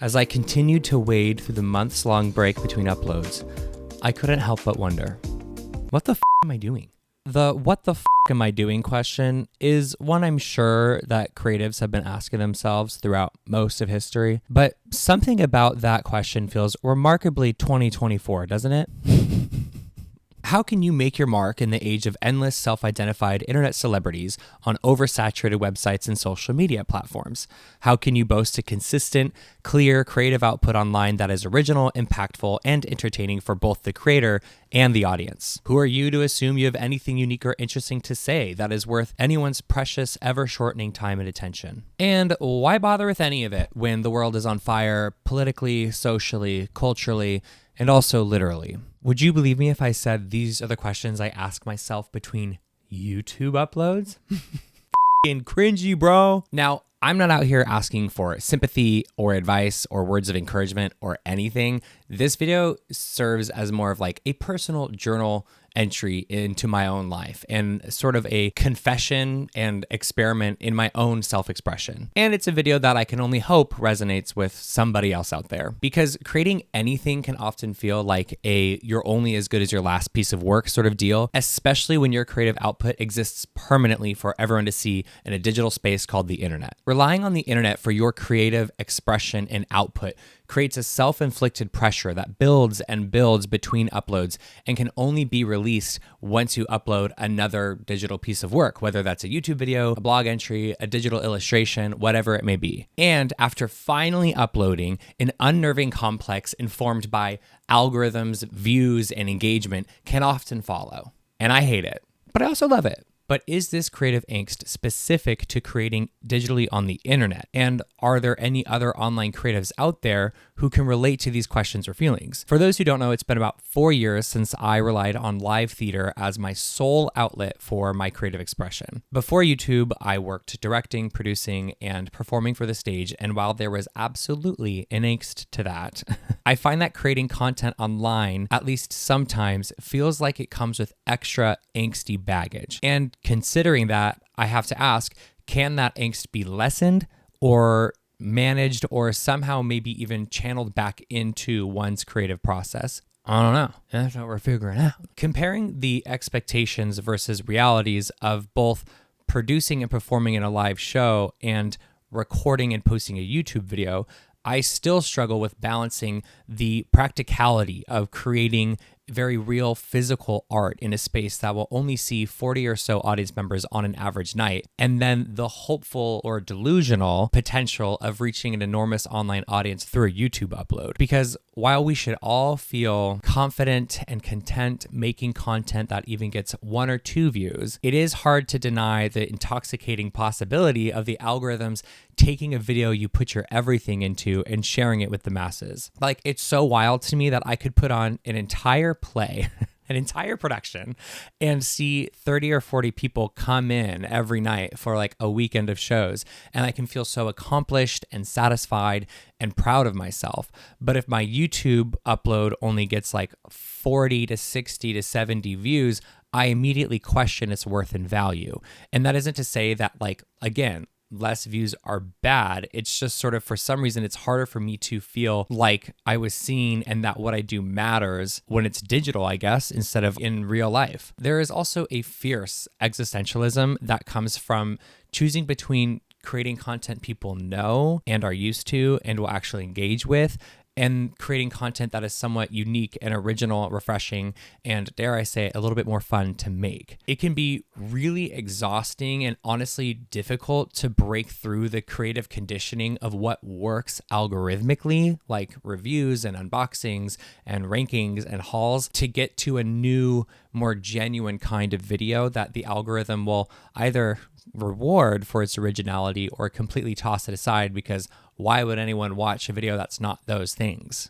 As I continued to wade through the months-long break between uploads, I couldn't help but wonder, what the am I doing? The what the am I doing question is one I'm sure that creatives have been asking themselves throughout most of history, but something about that question feels remarkably 2024, doesn't it? How can you make your mark in the age of endless self-identified internet celebrities on oversaturated websites and social media platforms? How can you boast a consistent, clear, creative output online that is original, impactful, and entertaining for both the creator and the audience? Who are you to assume you have anything unique or interesting to say that is worth anyone's precious, ever-shortening time and attention? And why bother with any of it when the world is on fire politically, socially, culturally, and also literally? Would you believe me if I said these are the questions I ask myself between YouTube uploads? F***ing cringy, bro. Now, I'm not out here asking for sympathy or advice or words of encouragement or anything. This video serves as more of like a personal journal entry into my own life and sort of a confession and experiment in my own self-expression. And it's a video that I can only hope resonates with somebody else out there, because creating anything can often feel like a you're only as good as your last piece of work sort of deal, especially when your creative output exists permanently for everyone to see in a digital space called the internet. Relying on the internet for your creative expression and output creates a self-inflicted pressure that builds and builds between uploads and can only be released once you upload another digital piece of work, whether that's a YouTube video, a blog entry, a digital illustration, whatever it may be. And after finally uploading, an unnerving complex informed by algorithms, views, and engagement can often follow. And I hate it, but I also love it. But is this creative angst specific to creating digitally on the internet? And are there any other online creatives out there who can relate to these questions or feelings? For those who don't know, it's been about 4 years since I relied on live theater as my sole outlet for my creative expression. Before YouTube, I worked directing, producing, and performing for the stage. And while there was absolutely an angst to that, I find that creating content online, at least sometimes, feels like it comes with extra angsty baggage. And considering that, I have to ask, can that angst be lessened or managed or somehow maybe even channeled back into one's creative process? I don't know. That's what we're figuring out. Comparing the expectations versus realities of both producing and performing in a live show and recording and posting a YouTube video, I still struggle with balancing the practicality of creating very real physical art in a space that will only see 40 or so audience members on an average night, and then the hopeful or delusional potential of reaching an enormous online audience through a YouTube upload. Because while we should all feel confident and content making content that even gets 1 or 2 views, it is hard to deny the intoxicating possibility of the algorithms taking a video you put your everything into and sharing it with the masses. Like, it's so wild to me that I could put on an entire play, an entire production, and see 30 or 40 people come in every night for like a weekend of shows. And I can feel so accomplished and satisfied and proud of myself. But if my YouTube upload only gets like 40 to 60 to 70 views, I immediately question its worth and value. And that isn't to say that, like, again, less views are bad. It's just sort of, for some reason, it's harder for me to feel like I was seen and that what I do matters when it's digital, I guess, instead of in real life. There is also a fierce existentialism that comes from choosing between creating content people know and are used to and will actually engage with, and creating content that is somewhat unique and original, refreshing, and, dare I say, a little bit more fun to make. It can be really exhausting and honestly difficult to break through the creative conditioning of what works algorithmically, like reviews and unboxings and rankings and hauls, to get to a new, more genuine kind of video that the algorithm will either reward for its originality or completely toss it aside, because why would anyone watch a video that's not those things?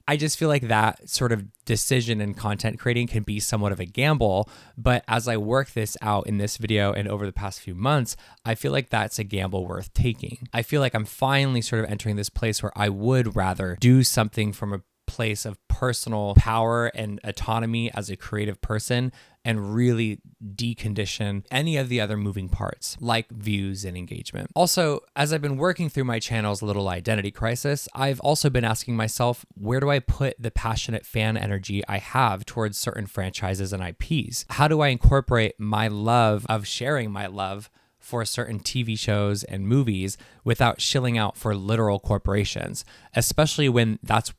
I just feel like that sort of decision in content creating can be somewhat of a gamble, but as I work this out in this video and over the past few months, I feel like that's a gamble worth taking. I feel like I'm finally sort of entering this place where I would rather do something from a place of personal power and autonomy as a creative person and really decondition any of the other moving parts like views and engagement. Also, as I've been working through my channel's little identity crisis, I've also been asking myself, where do I put the passionate fan energy I have towards certain franchises and IPs? How do I incorporate my love of sharing my love for certain TV shows and movies without shilling out for literal corporations, especially when that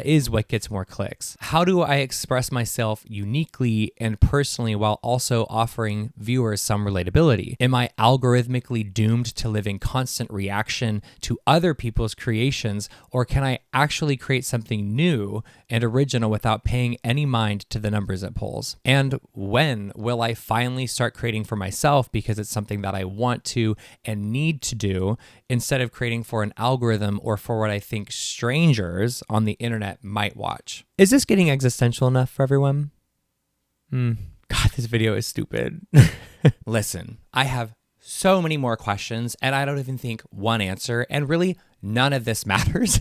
is what gets more clicks? How do I express myself uniquely and personally while also offering viewers some relatability? Am I algorithmically doomed to live in constant reaction to other people's creations, or can I actually create something new and original without paying any mind to the numbers it pulls? And when will I finally start creating for myself because it's something that I want to and need to do, instead of creating for an algorithm or for what I think strangers on the internet might watch? Is this getting existential enough for everyone? God, this video is stupid. Listen, I have so many more questions and I don't even think one answer, and really none of this matters,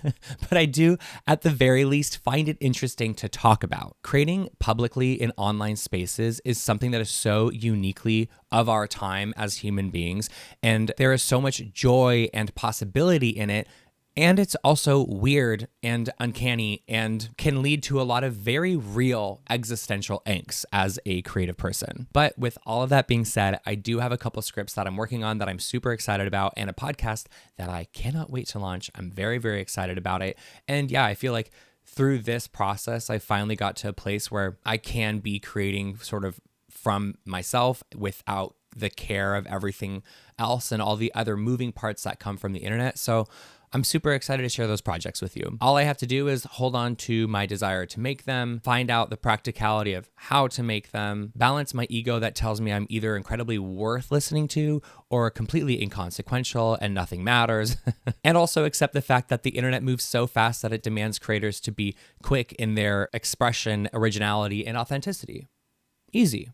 but I do at the very least find it interesting to talk about. Creating publicly in online spaces is something that is so uniquely of our time as human beings, and there is so much joy and possibility in it. And it's also weird and uncanny and can lead to a lot of very real existential angst as a creative person. But with all of that being said, I do have a couple scripts that I'm working on that I'm super excited about, and a podcast that I cannot wait to launch. I'm very, very excited about it. And yeah, I feel like through this process, I finally got to a place where I can be creating sort of from myself without the care of everything else and all the other moving parts that come from the internet. So I'm super excited to share those projects with you. All I have to do is hold on to my desire to make them, find out the practicality of how to make them, balance my ego that tells me I'm either incredibly worth listening to or completely inconsequential and nothing matters, and also accept the fact that the internet moves so fast that it demands creators to be quick in their expression, originality, and authenticity. Easy.